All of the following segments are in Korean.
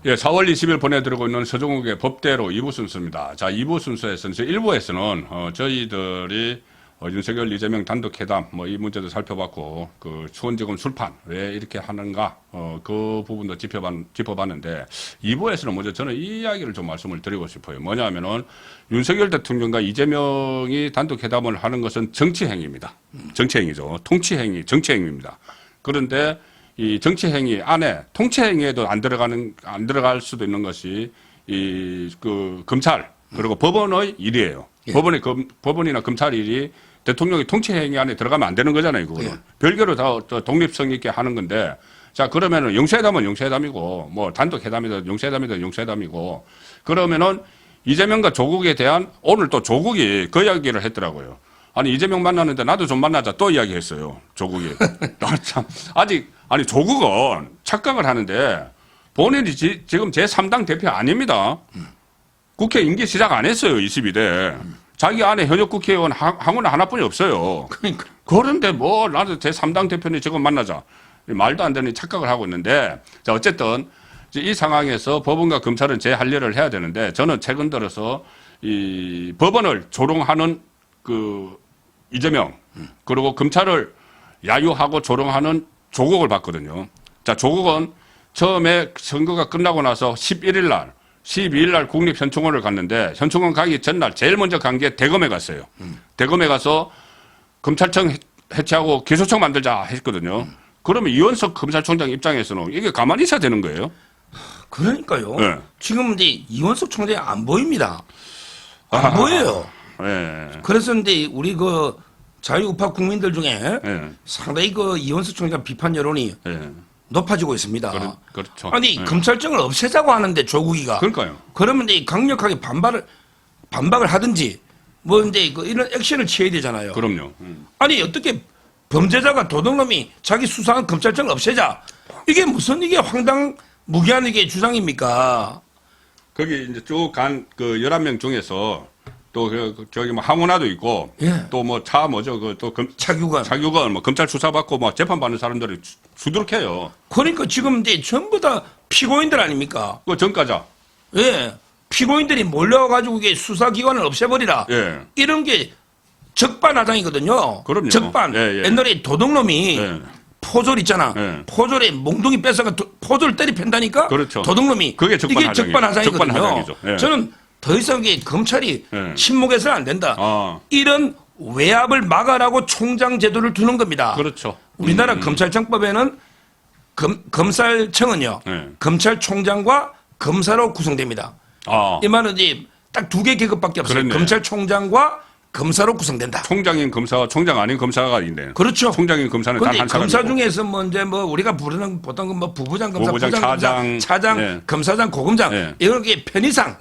예, 4월 20일 보내드리고 있는 서정욱의 법대로 2부 순서입니다. 자, 2부 순서에서는, 1부에서는, 저희들이 윤석열, 이재명 단독회담, 이 문제도 살펴봤고, 수원지검 술판, 왜 이렇게 하는가, 그 부분도 짚어봤는데, 2부에서는 먼저 저는 이 이야기를 좀 말씀을 드리고 싶어요. 뭐냐면은, 윤석열 대통령과 이재명이 단독회담을 하는 것은 정치행위입니다. 정치행위죠. 통치행위, 정치행위입니다. 그런데, 이 정치행위 안에 통치행위에도 안 들어갈 수도 있는 것이 검찰 그리고 법원의 일이에요. 예. 법원이나 검찰 일이 대통령이 통치행위 안에 들어가면 안 되는 거잖아요. 그거는. 예. 별개로 다 독립성 있게 하는 건데 자, 그러면은 영수회담은 영수회담이고 뭐 단독회담이든 영수회담이든 영수회담이고 그러면은 이재명과 조국에 대한 오늘 또 조국이 그 이야기를 했더라고요. 아니, 이재명 만났는데 나도 좀 만나자 또 이야기했어요. 조국이. 아니, 조국은 착각을 하는데 본인이 지금 제3당 대표 아닙니다. 국회 임기 시작 안 했어요. 22대. 자기 안에 현역 국회의원 항우는 하나뿐이 없어요. 그런데 뭐 나도 제3당 대표니 지금 만나자. 말도 안 되는 착각을 하고 있는데 자, 어쨌든 이 상황에서 법원과 검찰은 제 할 일을 해야 되는데 저는 최근 들어서 이 법원을 조롱하는 이재명 그리고 검찰을 야유하고 조롱하는 조국을 봤거든요. 자, 조국은 처음에 선거가 끝나고 나서 12일 날 국립현충원을 갔는데 현충원 가기 전날 제일 먼저 간 게 대검에 갔어요. 대검에 가서 검찰청 해체하고 기소청 만들자 했거든요. 그러면 이원석 검찰총장 입장에서는 이게 가만히 있어야 되는 거예요? 그러니까요. 네. 지금 근데 이원석 총장이 안 보입니다. 안 보여요. 네. 그래서 근데 우리 자유우파 국민들 중에 네. 상당히 이원석 총장 비판 여론이 네. 높아지고 있습니다. 그렇죠. 아니, 네. 검찰청을 없애자고 하는데 조국이가. 그러니까요. 그러면 이제 강력하게 반박을 하든지 뭐 이제 이런 액션을 취해야 되잖아요. 그럼요. 아니, 어떻게 범죄자가 도둑놈이 자기 수사한 검찰청을 없애자. 이게 황당무계한 이게 주장입니까? 거기 이제 쭉 간 11명 중에서 또 저기 뭐 항원화도 있고 예. 또 뭐 차규건 뭐 검찰 수사받고 뭐 재판받는 사람들이 수두룩해요. 그러니까 지금 이제 전부 다 피고인들 아닙니까? 그 전과자. 예. 피고인들이 몰려와가지고 이게 수사기관을 없애버리라. 예. 이런 게 적반하장이거든요. 그럼요. 적반. 예, 예. 옛날에 도둑놈이 예. 포졸 있잖아. 예. 포졸에 몽둥이 뺏어가 포졸 때리 팬다니까. 그렇죠. 도둑놈이. 그게 이게 적반하장이거든요. 적반하장이죠. 예. 저는 더 이상 이게 검찰이 예. 침묵해서는 안 된다. 이런 외압을 막아라고 총장 제도를 두는 겁니다. 그렇죠. 우리나라 검찰청법에는 검찰청은요. 예. 검찰총장과 검사로 구성됩니다. 이 말은 이제 딱 두 개 계급밖에 없어요. 그랬네. 검찰총장과 검사로 구성된다. 총장인 검사와 총장 아닌 검사가 있네요. 그렇죠. 총장인 검사는 단 근데 한 사람이고. 검사 중에서 뭐 우리가 부르는 보통 뭐 부부장 검사, 부부장, 부장, 차장, 예. 검사장, 고검장 예. 이런 게 편의상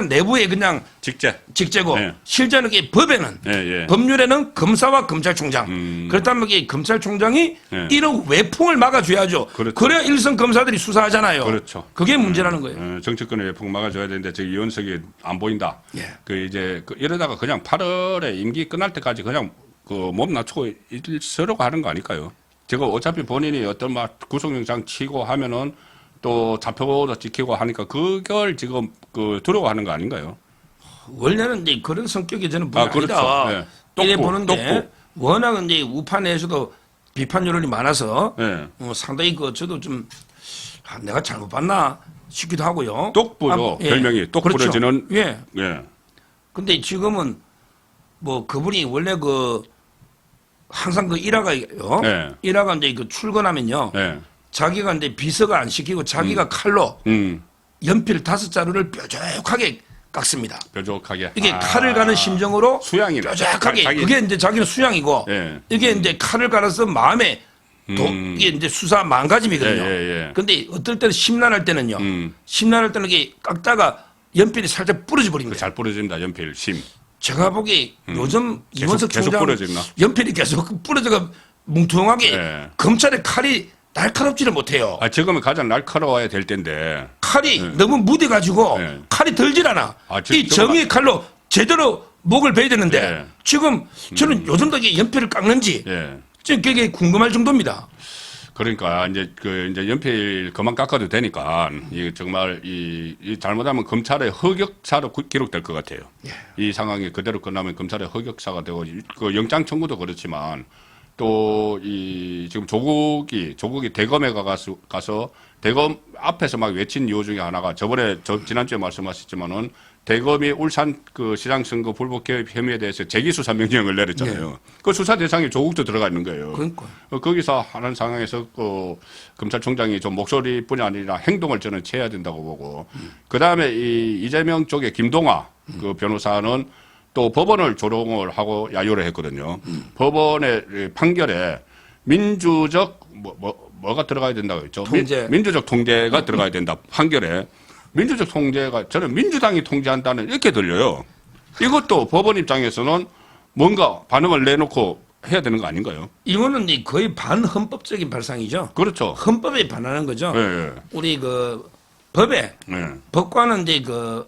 내부에 그냥 직제고 예. 실제는 이게 법에는 예. 법률에는 검사와 검찰총장 그렇다면 이게 검찰총장이 예. 이런 외풍을 막아줘야죠. 그렇죠. 그래야 일선 검사들이 수사하잖아요. 그렇죠. 그게 문제라는 거예요. 정치권의 외풍 막아줘야 되는데 저기 이원석이 안 보인다. 예. 이러다가 그냥 8월에 임기 끝날 때까지 그냥 몸 낮추고 있으려고 하는 거 아닐까요? 지금 어차피 본인이 어떤 구속영장 치고 하면은 또 잡혀도 지키고 하니까 그걸 지금 두려워하는 거 아닌가요? 원래는 이제 그런 성격이 저는 분이 그렇죠. 아니다. 네. 이래 보는데 워낙 이제 우판에서도 비판 여론이 많아서 네. 상당히 저도 좀 내가 잘못 봤나 싶기도 하고요. 똑부죠. 예. 별명이 똑 그렇죠. 부러지는. 예. 예. 근데 지금은 뭐 그분이 원래 항상 일화가요. 네. 일화가 이제 출근하면요. 예. 자기가 이제 비서가 안 시키고 자기가 칼로 연필 5자루를 뾰족하게 깎습니다. 뾰족하게. 이게 칼을 가는 심정으로 수양이네. 뾰족하게 그게 이제 자기는 수양이고 예. 이게 이제 칼을 갈아서 마음에 이게 이제 수사 망가짐이거든요. 예. 근데 어떨 때는 심란할 때는요. 심란할 때는 이게 깎다가 연필이 살짝 부러져 버립니다. 잘 부러진다. 연필 심. 제가 보기 요즘 이원석 계속 총장 부러지나? 연필이 계속 부러져가 뭉퉁하게 예. 검찰의 칼이 날카롭지를 못해요. 지금은 가장 날카로워야 될 텐데. 칼이 너무 무뎌가지고 네. 칼이 들질 않아. 지금 이 정의의 칼로 제대로 목을 베야 되는데 네. 지금 저는 요즘도 이게 연필을 깎는지 예. 지금 그게 궁금할 정도입니다. 그러니까 이제 연필 그만 깎아도 되니까 이 정말 이 잘못하면 검찰의 흑역사로 기록될 것 같아요. 예. 이 상황이 그대로 끝나면 검찰의 흑역사가 되고 그 영장 청구도 그렇지만 또 이 지금 조국이 대검에 가서 대검 앞에서 막 외친 이유 중에 하나가 저번에 지난주에 말씀하셨지만은 대검이 울산 그 시장 선거 불법 개입 혐의에 대해서 재기 수사 명령을 내렸잖아요. 네. 그 수사 대상에 조국도 들어가 있는 거예요. 그러니까. 거기서 하는 상황에서 그 검찰총장이 좀 목소리뿐이 아니라 행동을 저는 취해야 된다고 보고 그 다음에 이 이재명 쪽에 김동아 그 변호사는 또 법원을 조롱을 하고 야유를 했거든요. 법원의 판결에 민주적 뭐가 들어가야 된다고 했죠. 통제. 민주적 통제가 들어가야 된다. 판결에 민주적 통제가 저는 민주당이 통제한다는 이렇게 들려요. 이것도 법원 입장에서는 뭔가 반응을 내놓고 해야 되는 거 아닌가요? 이거는 거의 반헌법적인 발상이죠. 그렇죠. 헌법에 반하는 거죠. 예, 우리 그 법에 예. 법관은 이제 그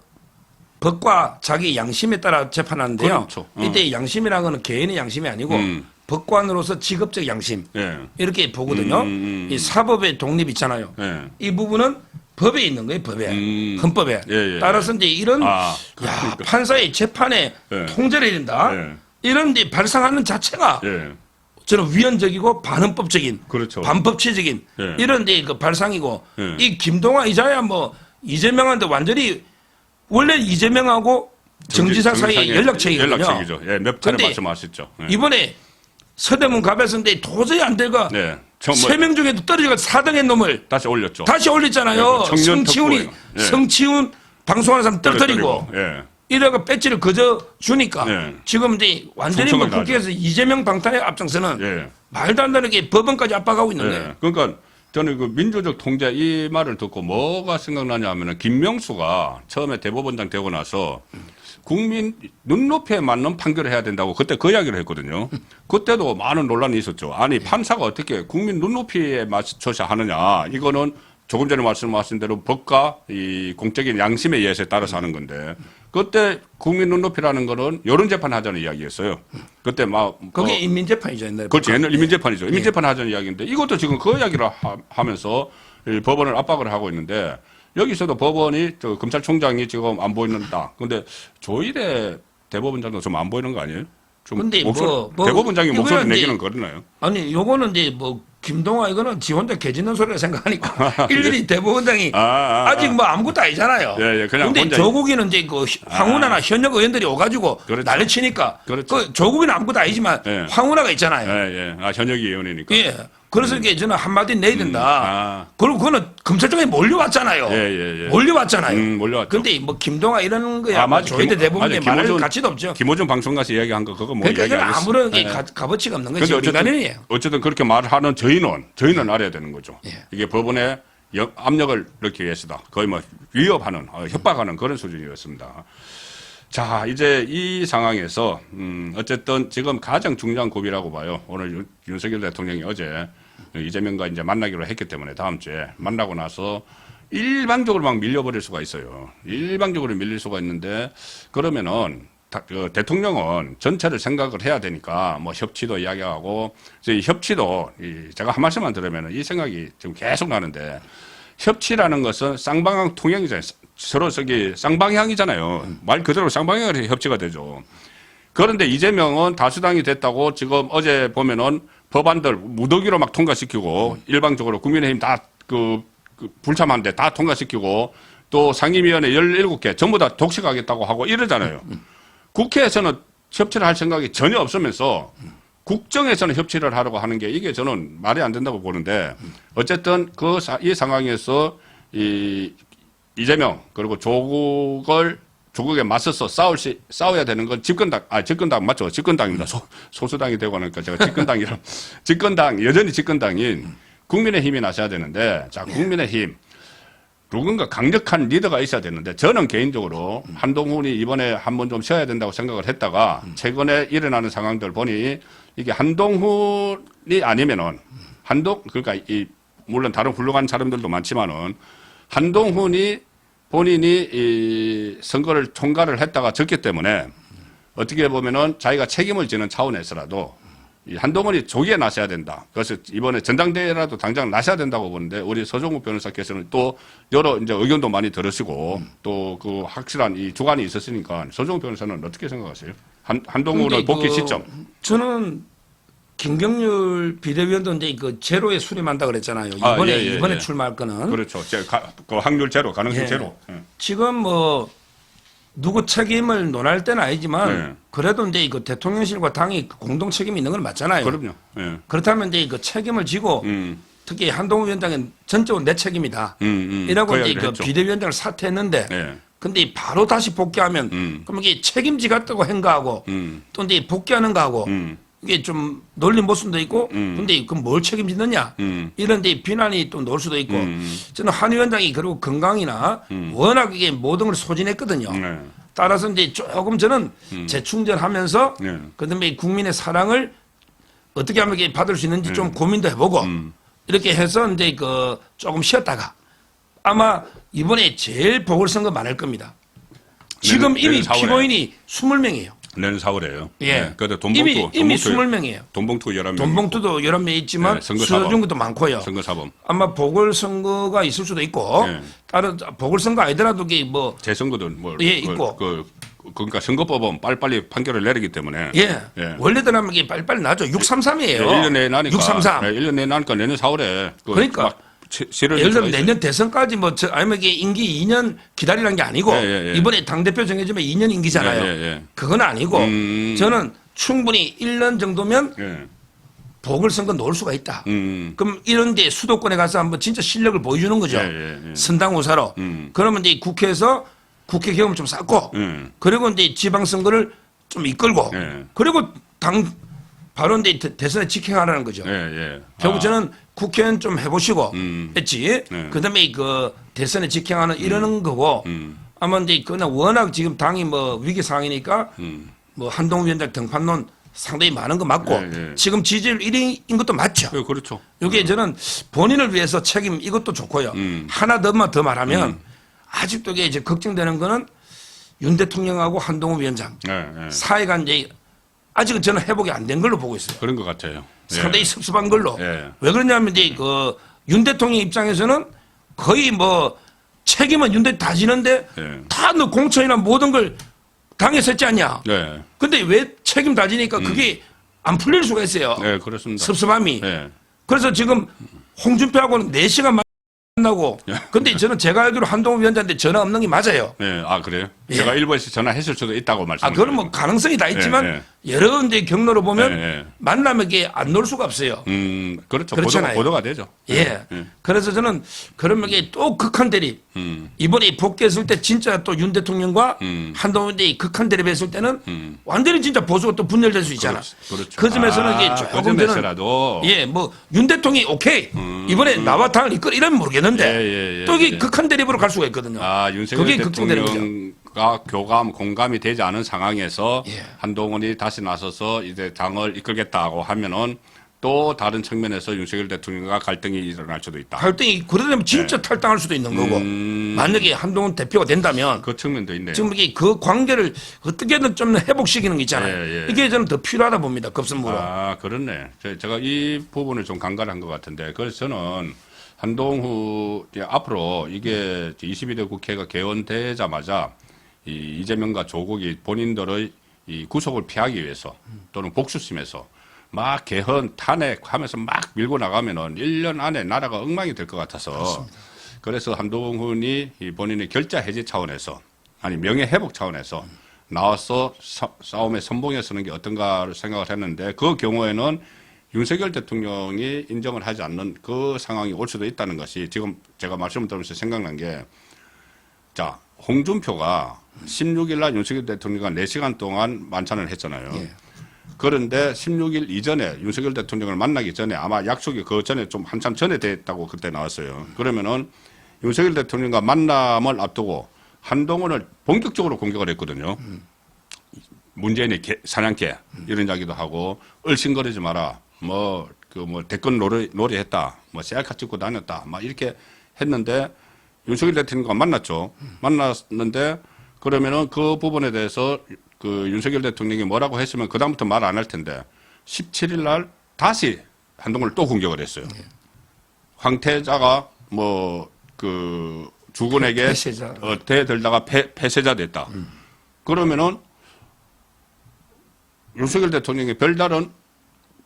법과 자기 양심에 따라 재판하는데요. 그렇죠. 이때 양심이라는 거는 개인의 양심이 아니고 법관으로서 직업적 양심 예. 이렇게 보거든요. 이 사법의 독립 있잖아요. 예. 이 부분은 법에 있는 거예요. 법에 헌법에. 예, 예. 따라서 이제 이런 그러니까. 판사의 재판에 예. 통제를 해준다. 예. 이런 데 발상하는 자체가 예. 저는 위헌적이고 반헌법적인, 그렇죠. 반법치적인 예. 이런 데 그 발상이고 예. 이 김동완 이자야 뭐 이재명한테 완전히 원래 이재명하고 정지사 사이에 연락책이거든요. 연락책이죠. 예, 몇 차례 근데 말씀하셨죠. 예. 이번에 서대문 갑에서인데 도저히 안 되가 네. 세 명 중에도 떨어져가 4등의 놈을 다시 올렸죠. 다시 올렸잖아요. 예, 그 청년 성치훈이 특보예요. 예. 성치훈 방송하는 사람 떨어뜨리고 예. 이래가 배지를 거저 주니까 네. 지금 이제 완전히 뭐 충청을 국회에서 이재명 방탄의 앞장서는 예. 말도 안 되는 게 법원까지 압박하고 있는데 예. 그러니까 저는 그 민주적 통제 이 말을 듣고 뭐가 생각나냐 하면은 김명수가 처음에 대법원장 되고 나서 국민 눈높이에 맞는 판결을 해야 된다고 그때 그 이야기를 했거든요. 그때도 많은 논란이 있었죠. 아니 판사가 어떻게 국민 눈높이에 맞춰서 하느냐. 이거는 조금 전에 말씀하신 대로 법과 이 공적인 양심의 예에 따라서 하는 건데 그때 국민 눈높이라는 거는 여론 재판 하자는 이야기였어요. 그때 막 그게 인민재판이죠. 옛날에. 그렇지. 옛날 인민재판이죠. 인민재판 하자는 이야기인데 이것도 지금 그 이야기를 하면서 이 법원을 압박을 하고 있는데 여기서도 법원이 저 검찰총장이 지금 안 보이는다. 근데 조일의 대법원장도 좀 안 보이는 거 아니에요? 좀 근데 뭐 대법원장이 목소리 이거는 내기는 이제 거리나요? 아니 요거는 이제 뭐 김동완 이거는 지 혼자 개짖는 소리라 생각하니까 일일이 대법원장이 아직 뭐 아무것도 아니잖아요. 예, 예, 그냥 근데 혼자 조국이는 이제 그 황운하나 현역 의원들이 오가지고 그렇죠. 난리치니까 그렇죠. 그 조국이는 아무것도 아니지만 예. 황운하가 있잖아요. 예, 예. 아, 현역이 의원이니까. 예. 그래서 이게 저는 한마디 내야 된다. 그리고 그거는 검찰청에 몰려왔잖아요. 예, 예. 몰려왔잖아요. 몰려왔죠. 근데 뭐 김동완 이런 거야. 맞아. 조희대 대법원에 맞아. 말할 가치도 없죠. 김호준 방송 가서 이야기한 거 그거 뭐 그러니까 이건 이야기 안 했어. 아무런 예. 값어치가 없는 근데 거지. 민간인이에요. 어쨌든 그렇게 말하는 저희는 알아야 되는 거죠. 예. 이게 법원에 압력을 넣기 위해서다. 거의 뭐 위협하는, 협박하는 그런 수준이었습니다. 자, 이제 이 상황에서 어쨌든 지금 가장 중요한 고비라고 봐요. 오늘 윤석열 대통령이 어제 이재명과 이제 만나기로 했기 때문에 다음 주에 만나고 나서 일방적으로 막 밀려버릴 수가 있어요. 일방적으로 밀릴 수가 있는데 그러면은 대통령은 전체를 생각을 해야 되니까 뭐 협치도 이야기하고 이 협치도 제가 한 말씀만 들으면 이 생각이 지금 계속 나는데 협치라는 것은 쌍방향 통행이잖아요. 서로 저기 쌍방향이잖아요. 말 그대로 쌍방향으로 협치가 되죠. 그런데 이재명은 다수당이 됐다고 지금 어제 보면은 법안들 무더기로 막 통과시키고 일방적으로 국민의힘 다 불참한데 다 통과시키고 또 상임위원회 17개 전부 다 독식하겠다고 하고 이러잖아요. 국회에서는 협치를 할 생각이 전혀 없으면서 국정에서는 협치를 하려고 하는 게 이게 저는 말이 안 된다고 보는데 어쨌든 이 상황에서 이재명 그리고 조국에 맞서서 싸워야 되는 건 집권당 맞죠? 집권당입니다. 소수당이 되고 하니까 제가 여전히 집권당인 국민의힘이 나서야 되는데 자, 국민의힘 누군가 강력한 리더가 있어야 되는데 저는 개인적으로 한동훈이 이번에 한번 좀 쉬어야 된다고 생각을 했다가 최근에 일어나는 상황들 보니 이게 한동훈이 아니면은 그러니까 물론 다른 훌륭한 사람들도 많지만은 한동훈이 본인이 이 선거를 총괄을 했다가 졌기 때문에 어떻게 보면은 자기가 책임을 지는 차원에서라도 이 한동훈이 조기에 나서야 된다. 그래서 이번에 전당대회라도 당장 나서야 된다고 보는데 우리 서종욱 변호사께서는 또 여러 이제 의견도 많이 들으시고 또 그 확실한 이 주관이 있었으니까 서종욱 변호사는 어떻게 생각하세요? 한동훈의 복귀 시점. 저는 김경률 비대위원도 이제 그 제로에 수렴한다 그랬잖아요. 이번에 출마할 거는. 그렇죠. 그 확률 제로, 가능성 예. 제로. 지금 뭐 누구 책임을 논할 때는 아니지만 그래도 이제 그 대통령실과 당이 공동 책임이 있는 건 맞잖아요. 그럼요. 예. 그렇다면 이제 그 책임을 지고 특히 한동훈 위원장은 전적으로 내 책임이다. 이라고 이제 그 비대위원장을 사퇴했는데 예. 근데 바로 다시 복귀하면 그럼 이게 책임지겠다고 행가하고 또 이제 복귀하는 거하고 이게 좀 논리 모순도 있고 근데 그럼 뭘 책임지느냐 이런 데 비난이 또 나올 수도 있고 저는 한 위원장이 그리고 건강이나 워낙 이게 모든 걸 소진했거든요. 따라서 이제 조금 저는 재충전하면서 그다음에 국민의 사랑을 어떻게 하면 이게 받을 수 있는지 좀 고민도 해보고 이렇게 해서 이제 그 조금 쉬었다가 아마 이번에 제일 보궐선거 많을 겁니다. 지금 이미 피고인이 20명이에요. 내년 4월에요. 예. 그래도 돈봉투 이미 20명이에요. 돈봉투 11명. 돈봉투도 11명 있지만 수여준 것도 많고요. 선거사범. 아마 보궐선거가 있을 수도 있고 다른 보궐선거 아니더라도 이게 뭐 재선거도 뭐 있고 그러니까 선거법은 빨리빨리 판결을 내리기 때문에 원래대로면 이게 빨리빨리 나죠. 633이에요. 1년 내에 나니까 633. 1년 내에 나니까 내년 4월에 그러니까 예를 들면 내년 대선까지 뭐 아니면 이게 임기 2년 기다리라는 게 아니고 이번에 당대표 정해지면 2년 임기잖아요. 그건 아니고 저는 충분히 1년 정도면 보궐선거 놓을 수가 있다. 그럼 이런 데 수도권에 가서 한번 진짜 실력을 보여주는 거죠. 선당우사로. 그러면 이제 국회에서 국회 경험 좀 쌓고 그리고 이제 지방선거를 좀 이끌고 그리고 바로 이제 대선에 직행하라는 거죠. 결국 저는 국회는 좀 해보시고 했지. 그다음에 그 대선에 직행하는 이러는 거고 아마 이제 그나 워낙 지금 당이 뭐 위기 상황이니까 뭐 한동훈 위원장 등판론 상당히 많은 거 맞고 지금 지지율 1위인 것도 맞죠. 그렇죠. 이게 저는 본인을 위해서 책임 이것도 좋고요. 하나 더 말하면 아직도 이게 이제 걱정되는 거는 윤 대통령하고 한동훈 위원장 사이가 이제 아직은 저는 회복이 안 된 걸로 보고 있어요. 그런 것 같아요. 상당히 섭섭한 걸로. 왜 그러냐면 이제 그 윤 대통령 입장에서는 거의 뭐 책임은 윤 대통령 다 지는데 다 너 공천이나 모든 걸 당에서 했지 않냐. 근데 왜 책임 다 지니까 그게 안 풀릴 수가 있어요. 그렇습니다. 섭섭함이. 그래서 지금 홍준표하고는 4시간 만나고 근데 저는 제가 알기로 한동훈 위원장한테 전화 없는 게 맞아요. 아, 그래요? 제가 일부에서 전화했을 수도 있다고 말씀하셨어요. 그건 뭐 가능성이 다 있지만 여러 이제 경로로 보면 만나면 이게 안 놓을 수가 없어요. 그렇죠. 그렇잖아요. 보도가 되죠. 그래서 저는 그러면 이게 또 극한 대립. 이번에 복귀했을 때 진짜 또 윤 대통령과 한동훈 대 극한 대립했을 때는 완전히 진짜 보수가 또 분열될 수 있잖아. 그렇죠. 그 점에서는 이게 조금 저는 뭐 윤 대통령이 오케이 이번에 나와 당을 이끌 이러면 모르겠는데 또 이게 극한 대립으로 갈 수가 있거든요. 윤석열 대통령과 교감 공감이 되지 않은 상황에서 한동훈이 다시 나서서 이제 당을 이끌겠다고 하면은 또 다른 측면에서 윤석열 대통령과 갈등이 일어날 수도 있다. 갈등이 그러려면 진짜 탈당할 수도 있는 거고 만약에 한동훈 대표가 된다면 그 측면도 있네요. 지금 이게 그 관계를 어떻게든 좀 회복시키는 게 있잖아요. 이게 저는 더 필요하다 봅니다. 급선무로. 그렇네. 제가 이 부분을 좀 간과한 것 같은데 그래서 저는 한동훈 앞으로 이게 22대 국회가 개원되자마자 이재명과 조국이 본인들의 이 구속을 피하기 위해서 또는 복수심에서 막 개헌 탄핵하면서 막 밀고 나가면은 1년 안에 나라가 엉망이 될 것 같아서 그렇습니다. 그래서 한동훈이 본인의 결자 해지 차원에서 아니 명예 회복 차원에서 나와서 싸움의 선봉에 서는 게 어떤가를 생각을 했는데 그 경우에는 윤석열 대통령이 인정을 하지 않는 그 상황이 올 수도 있다는 것이 지금 제가 말씀을 들으면서 생각난 게 자, 홍준표가 16일 날 윤석열 대통령과 4시간 동안 만찬을 했잖아요. 그런데 16일 이전에 윤석열 대통령을 만나기 전에 아마 약속이 그 전에 좀 한참 전에 됐다고 그때 나왔어요. 그러면은 윤석열 대통령과 만남을 앞두고 한동훈을 본격적으로 공격을 했거든요. 문재인의 사냥개 이런 이야기도 하고 얼씬거리지 마라. 대권 놀이했다. 셀카 찍고 다녔다. 막 이렇게 했는데 윤석열 대통령과 만났죠. 만났는데 그러면은 그 부분에 대해서 그 윤석열 대통령이 뭐라고 했으면 그다음부터 말 안 할 텐데 17일 날 다시 한동훈을 또 공격을 했어요. 황태자가 뭐 그 주군에게 대들다가 폐쇄자 됐다. 그러면은 윤석열 대통령이 별다른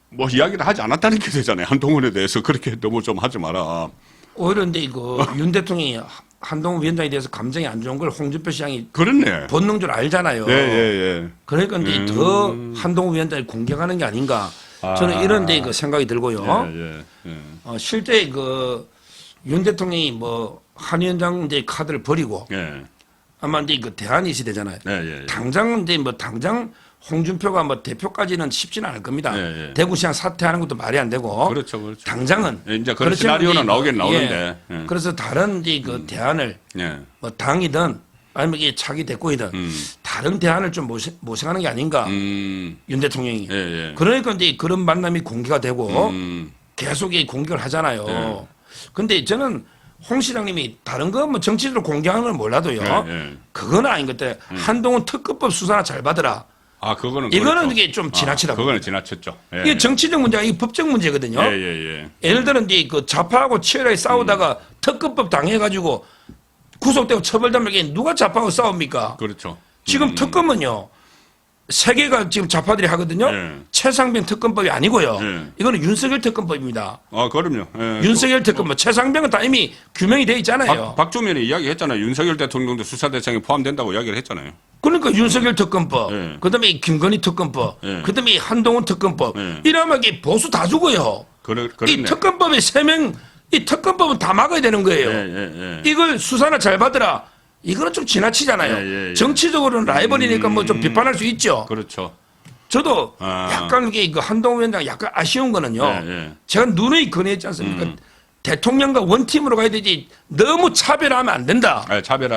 뭐 이야기를 하지 않았다는 게 되잖아요. 한동훈에 대해서 그렇게 너무 좀 하지 마라. 오히려 근데 이거 윤 대통령이 한동훈 위원장에 대해서 감정이 안 좋은 걸 홍준표 시장이 그렇네. 본능줄 알잖아요. 예. 그러니까 이제 더 한동훈 위원장을 공격하는 게 아닌가. 저는 이런 데 그 생각이 들고요. 실제 그 윤 대통령이 뭐 한 위원장 이제 카드를 버리고 아마 이제 그 대안이 시대잖아요. 당장 이제 뭐 당장 홍준표가 뭐 대표까지는 쉽지는 않을 겁니다. 대구시장 사퇴하는 것도 말이 안 되고. 그렇죠. 당장은 이제 그런 시나리오는 나오긴 나오는데. 그래서 다른 이제 그 대안을 뭐 당이든 아니면 이게 차기 대권이든 다른 대안을 좀 모색하는 게 아닌가. 윤 대통령이. 그러니까 이제 그런 만남이 공개가 되고 계속 이 공격을 하잖아요. 근데 저는 홍 시장님이 다른 거 뭐 정치적으로 공개하는 건 몰라도요. 그건 아닌 것 같아. 한동훈 특급법 수사나 잘 받으라. 그거는 이거는 그렇죠. 이게 좀 지나치다. 그거는 지나쳤죠. 이게 정치적 문제가 이 법적 문제거든요. 예를 들어 이제 그 좌파하고 치열하게 싸우다가 특급법 당해가지고 구속되고 처벌되면 이게 누가 좌파하고 싸웁니까? 그렇죠. 지금 특검은요. 세 개가 지금 좌파들이 하거든요. 최상병 특검법이 아니고요. 이거는 윤석열 특검법입니다. 그럼요. 윤석열 특검법, 최상병은 다 이미 규명이 돼 있잖아요. 박주민이 이야기했잖아요. 윤석열 대통령도 수사 대상에 포함된다고 이야기를 했잖아요. 그러니까 윤석열 특검법, 그다음에 김건희 특검법, 그다음에 한동훈 특검법, 이러면 이게 보수 다 죽어요. 이 특검법에 3명, 이 특검법은 다 막아야 되는 거예요. 이걸 수사나 잘 받으라. 이거는 좀 지나치잖아요. 정치적으로는 라이벌이니까 뭐 좀 비판할 수 있죠. 그렇죠. 저도 약간 이게 그 한동훈 위원장 약간 아쉬운 거는요. 제가 누누이 건의했지 않습니까? 대통령과 원팀으로 가야 되지 너무 차별하면 안 된다.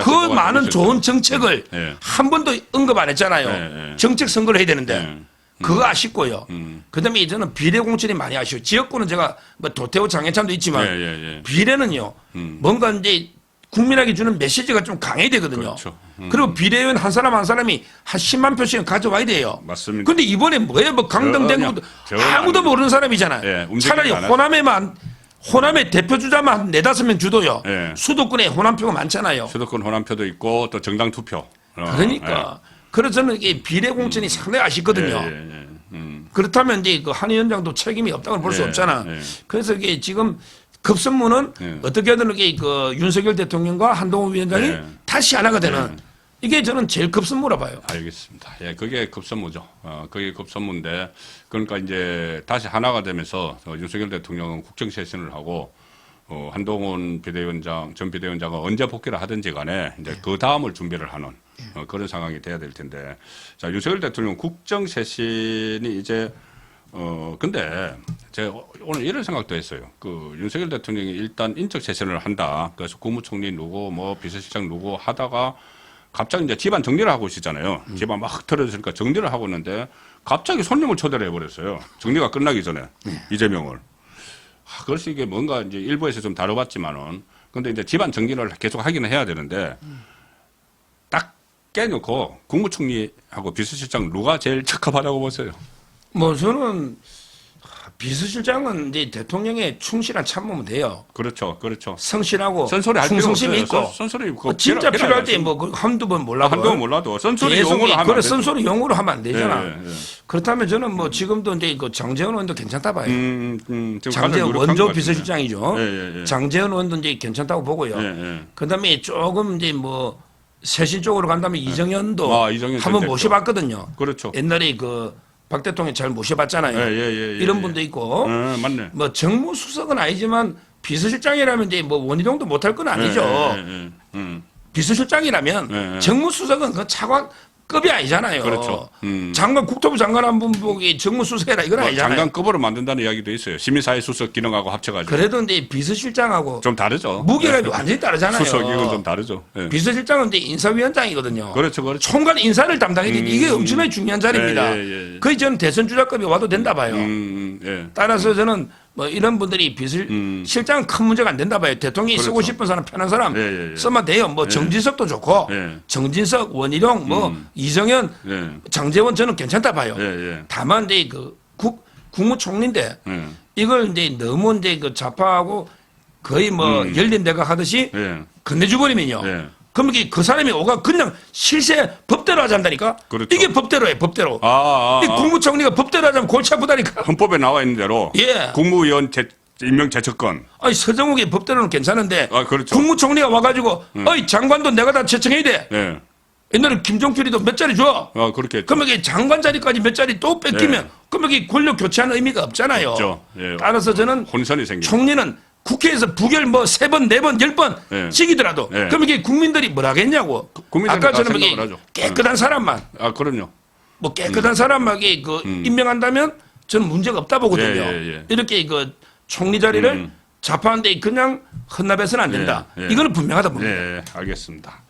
그 많은 좋은 정책을 한 번도 언급 안 했잖아요. 정책 선거를 해야 되는데. 그거 아쉽고요. 그다음에 저는 비례 공천이 많이 아쉬워요. 지역구는 제가 뭐 도태우 장해찬도 있지만 비례는요. 뭔가 이제 국민에게 주는 메시지가 좀 강해야 되거든요. 그렇죠. 그리고 비례의원 한 사람 한 사람이 한 10만 표씩 가져와야 돼요. 맞습니다. 근데 이번에 뭐예요? 뭐 강등된 것도 아무도 모르는 사람이잖아요. 차라리 호남의 대표주자만 한 4-5명 주도요. 수도권에 호남표가 많잖아요. 수도권 호남표도 있고 또 정당 투표. 그러니까. 그래서 저는 이게 비례 공천이 상당히 아쉽거든요. 그렇다면 이제 그 한 위원장도 책임이 없다고 볼 수 없잖아. 그래서 이게 지금 급선무는 어떻게든 이게 그 윤석열 대통령과 한동훈 위원장이 다시 하나가 되는 이게 저는 제일 급선무라 봐요. 알겠습니다. 그게 급선무죠. 그게 급선무인데 그러니까 이제 다시 하나가 되면서 윤석열 대통령은 국정쇄신을 하고 한동훈 비대위원장, 전 비대위원장은 언제 복귀를 하든지 간에 이제 그 다음을 준비를 하는 그런 상황이 돼야 될 텐데 자, 윤석열 대통령 국정쇄신이 이제 근데 제가 오늘 이런 생각도 했어요. 그 윤석열 대통령이 일단 인적 쇄신을 한다. 그래서 국무총리 누구, 뭐 비서실장 누구 하다가 갑자기 이제 집안 정리를 하고 있었잖아요. 집안 막 틀어졌으니까 정리를 하고 있는데 갑자기 손님을 초대를 해버렸어요. 정리가 끝나기 전에 이재명을. 그래서 이게 뭔가 이제 일부에서 좀 다뤄봤지만은 근데 이제 집안 정리를 계속 하기는 해야 되는데 딱 깨놓고 국무총리하고 비서실장 누가 제일 적합하다고 보세요? 뭐 저는 비서실장은 이제 대통령의 충실한 참모면 돼요. 그렇죠. 성실하고 충성심이 있고 선소리 진짜 필요할 때 뭐 한두 번 몰라도 한두 번 몰라도 선소리 용어로 하면 선소리 용어로 하면 안 되잖아. 그렇다면 저는 뭐 지금도 이제 그 장재원 의원도 괜찮다 봐요. 장재원 원조 비서실장이죠. 장재원 의원도 이제 괜찮다고 보고요. 그다음에 조금 이제 뭐 쇄신 쪽으로 간다면 이정현도 한번 모셔봤거든요. 그렇죠. 옛날에 그 박 대통령 잘 모셔봤잖아요. 이런 분도 있고, 맞네. 뭐 정무수석은 아니지만 비서실장이라면 이제 뭐 원희룡도 못할 건 아니죠. 비서실장이라면 정무수석은 그 차관급이 아니잖아요. 그렇죠. 장관 국토부 장관 한 분 보기 정무수석이라 이건 아니잖아요. 장관급으로 만든다는 이야기도 있어요. 시민사회수석 기능하고 합쳐가지고. 그래도 이제 비서실장하고 좀 다르죠. 무게가 완전히 다르잖아요. 수석이건 좀 다르죠. 비서실장은 이제 인사위원장이거든요. 그렇죠. 총괄 인사를 담당해야 되니 이게 엄청나게 중요한 자리입니다. 거의 저는 대선 주자급이 와도 된다 봐요. 따라서 저는 뭐 이런 분들이 실장은 큰 문제가 안 된다 봐요. 대통령이 쓰고 싶은 사람, 편한 사람 쓰면 돼요. 뭐 정진석도 좋고 정진석, 원희룡, 뭐 이정현, 장재원 저는 괜찮다 봐요. 다만 이제 국무총리인데 이걸 이제 너무 이제 그 좌파하고 거의 뭐 열린 대각 하듯이 건네줘 버리면요. 그러면 그 사람이 오가 그냥 실세 법대로 하자니까. 그렇죠. 이게 법대로예요, 법대로. 이 국무총리가 법대로 하자면 골치 아프다니까. 헌법에 나와 있는 대로 국무위원 임명 제청권. 아니 서정욱이 법대로는 괜찮은데 그렇죠. 국무총리가 와가지고 어이 장관도 내가 다 제청해야 돼. 옛날에 김종필이도 몇 자리 줘. 그렇게. 그러면 이게 장관 자리까지 몇 자리 또 뺏기면 그러면 이게 권력 교체하는 의미가 없잖아요. 없죠. 따라서 저는 혼선이 생기죠. 총리는 국회에서 부결 뭐 3번, 4번, 10번 시키더라도 그럼 이게 국민들이 뭘 하겠냐고. 아까 저는 이게 깨끗한 사람만. 그럼요. 뭐 깨끗한 사람만 그 임명한다면 저는 문제가 없다 보거든요. 이렇게 그 총리 자리를 좌파한테 그냥 헌납해서는 안 된다. 이거는 분명하다 봅니다. 알겠습니다.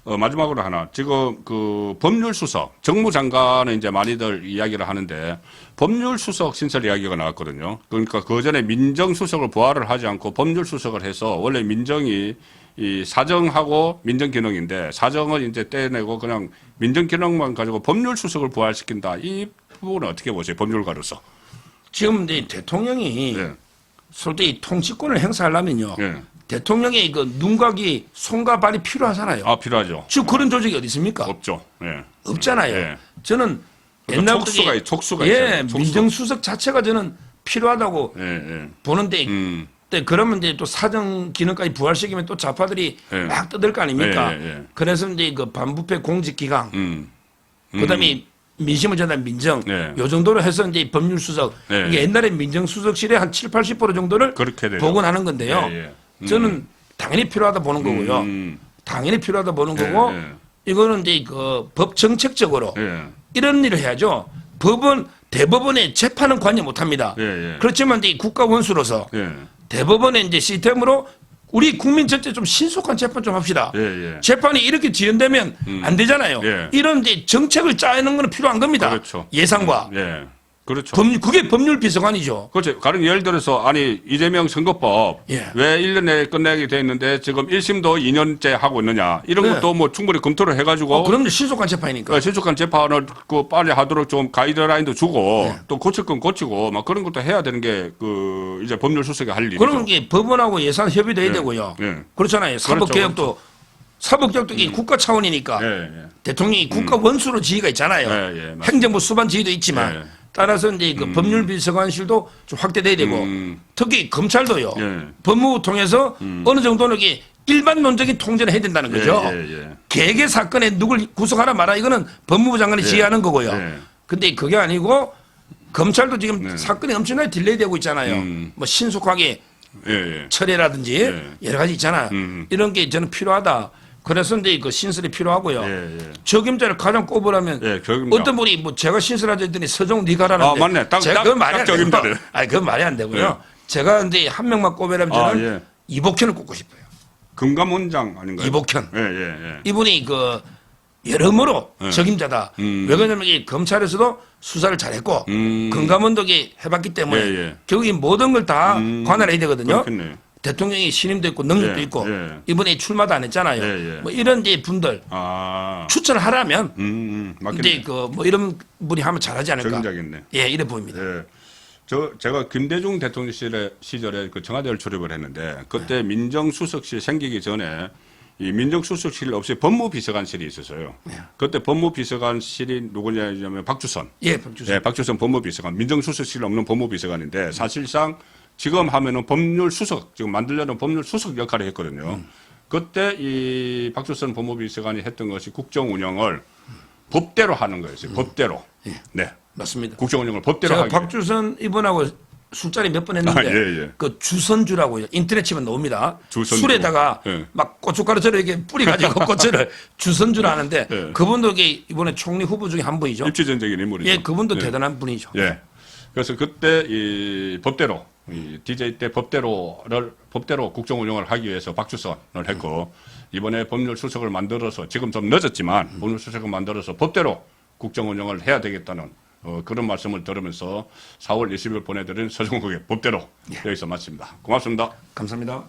마지막으로 하나. 지금 그 법률수석, 정무장관은 이제 많이들 이야기를 하는데 법률수석 신설 이야기가 나왔거든요. 그러니까 그 전에 민정수석을 부활을 하지 않고 법률수석을 해서 원래 민정이 이 사정하고 민정기능인데 사정은 이제 떼내고 그냥 민정기능만 가지고 법률수석을 부활시킨다. 이 부분은 어떻게 보세요? 법률가로서. 지금 이제 대통령이 솔직히 통치권을 행사하려면요. 대통령의 그 눈각이 손과 발이 필요하잖아요. 필요하죠. 지금 그런 조직이 어디 있습니까? 없죠. 없잖아요. 저는 옛날부터 촉수가 있어요. 민정수석 자체가 저는 필요하다고 보는데 그러면 이제 또 사정 기능까지 부활시키면 또 좌파들이 막 떠들 거 아닙니까? 그래서 이제 그 반부패 공직기강 그다음에 민심을 전한 민정 요 정도로 해서 이제 법률수석 이게 옛날에 민정수석실의 한 7, 80% 정도를 복원하는 건데요. 저는 당연히 필요하다 보는 거고요. 당연히 필요하다 보는 거고 이거는 이제 그 법 정책적으로 이런 일을 해야죠. 법은 대법원에 재판은 관여 못 합니다. 그렇지만 이제 국가 원수로서 대법원의 이제 시스템으로 우리 국민 전체 좀 신속한 재판 좀 합시다. 재판이 이렇게 지연되면 안 되잖아요. 이런 이제 정책을 짜는 건 필요한 겁니다. 그렇죠. 예산과. 그렇죠. 그게 법률 비서관이죠. 그렇죠. 가령 예를 들어서 아니 이재명 선거법 왜 1년 내에 끝내게 돼 있는데 지금 1심도 2년째 하고 있느냐 이런 것도 뭐 충분히 검토를 해가지고. 그럼 신속한 재판이니까. 신속한 재판을 그 빨리 하도록 좀 가이드라인도 주고 또 고칠 건 고치고 막 그런 것도 해야 되는 게 그 이제 법률 수석이 할 일이죠. 그러면 이게 법원하고 예산 협의돼야 되고요. 그렇잖아요. 사법개혁도 사법개혁도 이게 국가 차원이니까 대통령이 국가 원수로 지위가 있잖아요. 행정부 수반 지위도 있지만. 따라서 이제 그 법률비서관실도 좀 확대돼야 되고 특히 검찰도요. 법무부 통해서 어느 정도는 이게 일반론적인 통제를 해야 된다는 거죠. 개개 사건에 누굴 구속하라 마라 이거는 법무부 장관이 지휘하는 거고요. 근데 그게 아니고 검찰도 지금 사건이 엄청나게 딜레이되고 있잖아요. 뭐 신속하게 처리라든지 여러 가지 있잖아요. 이런 게 저는 필요하다. 그래서 이제 그 신설이 필요하고요. 적임자를 가장 꼽으라면 어떤 분이 뭐 제가 신설하자 했더니 서정 네가 하라는데 맞네. 그건 말이 안 적임자를. 되고. 아니 그건 말이 안 되고요. 제가 근데 한 명만 꼽으라면 저는 이복현을 꼽고 싶어요. 금감원장 아닌가요? 이복현. 이분이 그 여러모로 적임자다. 왜 그러냐면 이 검찰에서도 수사를 잘했고 금감원도 해봤기 때문에 결국 이 모든 걸 다 관할해야 되거든요. 그렇겠네. 대통령이 신임도 있고 능력도 있고 이번에 출마도 안 했잖아요. 뭐 이런 이제 분들 추천을 하라면 이제 그 뭐 이런 분이 하면 잘하지 않을까. 적임자겠네. 이래 보입니다. 제가 김대중 대통령 시절에 그 청와대를 출입을 했는데 그때 민정수석실 생기기 전에 이 민정수석실 없이 법무비서관실이 있었어요. 그때 법무비서관실이 누구냐면 박주선. 박주선. 박주선 법무비서관. 민정수석실 없는 법무비서관인데 사실상 지금 하면은 법률수석, 지금 만들려는 법률수석 역할을 했거든요. 그때 이 박주선 법무비서관이 했던 것이 국정 운영을 법대로 하는 거였어요. 법대로. 맞습니다. 국정 운영을 법대로 제가 하기. 박주선 이분하고 술자리 몇 번 했는데 그 주선주라고요. 인터넷 치면 나옵니다. 술에다가 막 고춧가루처럼 이렇게 뿌려가지고 고추를 주선주라 하는데 그분도 이번에 총리 후보 중에 한 분이죠. 입지전적인 인물이죠. 그분도 대단한 분이죠. 그래서 그때 이 법대로 이 DJ 때 법대로 국정 운영을 하기 위해서 박주선을 했고 이번에 법률 수석을 만들어서 지금 좀 늦었지만 법률 수석을 만들어서 법대로 국정 운영을 해야 되겠다는 그런 말씀을 들으면서 4월 20일 보내드린 서정국의 법대로 여기서 마칩니다. 고맙습니다. 감사합니다.